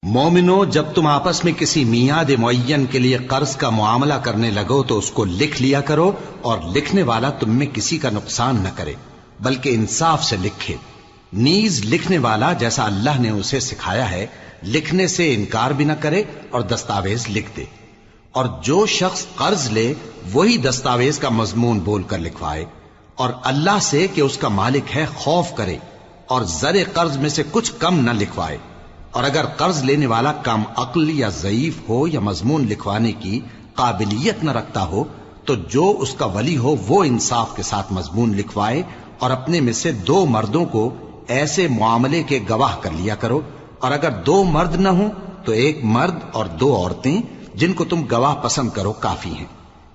مومنو، جب تم آپس میں کسی میعاد معین کے لیے قرض کا معاملہ کرنے لگو تو اس کو لکھ لیا کرو، اور لکھنے والا تم میں کسی کا نقصان نہ کرے بلکہ انصاف سے لکھے۔ نیز لکھنے والا جیسا اللہ نے اسے سکھایا ہے لکھنے سے انکار بھی نہ کرے اور دستاویز لکھ دے، اور جو شخص قرض لے وہی دستاویز کا مضمون بول کر لکھوائے، اور اللہ سے کہ اس کا مالک ہے خوف کرے، اور زر قرض میں سے کچھ کم نہ لکھوائے۔ اور اگر قرض لینے والا کم عقل یا ضعیف ہو یا مضمون لکھوانے کی قابلیت نہ رکھتا ہو تو جو اس کا ولی ہو وہ انصاف کے ساتھ مضمون لکھوائے، اور اپنے میں سے 2 مردوں کو ایسے معاملے کے گواہ کر لیا کرو، اور اگر 2 مرد نہ ہوں تو 1 مرد اور 2 عورتیں جن کو تم گواہ پسند کرو کافی ہیں،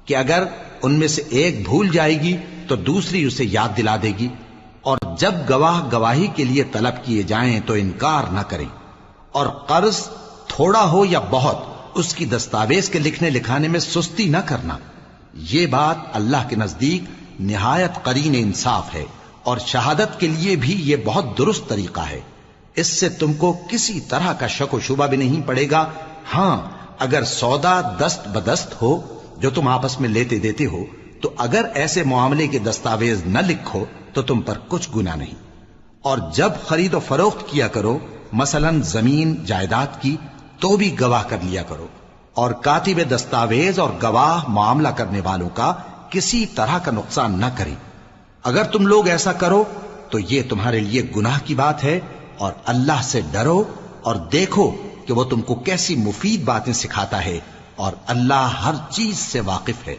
کہ اگر ان میں سے ایک بھول جائے گی تو دوسری اسے یاد دلا دے گی، اور جب گواہ گواہی کے لیے طلب کیے جائیں تو انکار نہ کریں۔ اور قرض تھوڑا ہو یا بہت اس کی دستاویز کے لکھنے لکھانے میں سستی نہ کرنا، یہ بات اللہ کے نزدیک نہایت قرین انصاف ہے، اور شہادت کے لیے بھی یہ بہت درست طریقہ ہے۔ اس سے تم کو کسی طرح کا شک و شبہ بھی نہیں پڑے گا۔ ہاں، اگر سودا دست بدست ہو جو تم آپس میں لیتے دیتے ہو تو اگر ایسے معاملے کے دستاویز نہ لکھو تو تم پر کچھ گناہ نہیں۔ اور جب خرید و فروخت کیا کرو، مثلا زمین جائیداد کی، تو بھی گواہ کر لیا کرو، اور کاتب دستاویز اور گواہ معاملہ کرنے والوں کا کسی طرح کا نقصان نہ کریں۔ اگر تم لوگ ایسا کرو تو یہ تمہارے لیے گناہ کی بات ہے، اور اللہ سے ڈرو اور دیکھو کہ وہ تم کو کیسی مفید باتیں سکھاتا ہے، اور اللہ ہر چیز سے واقف ہے۔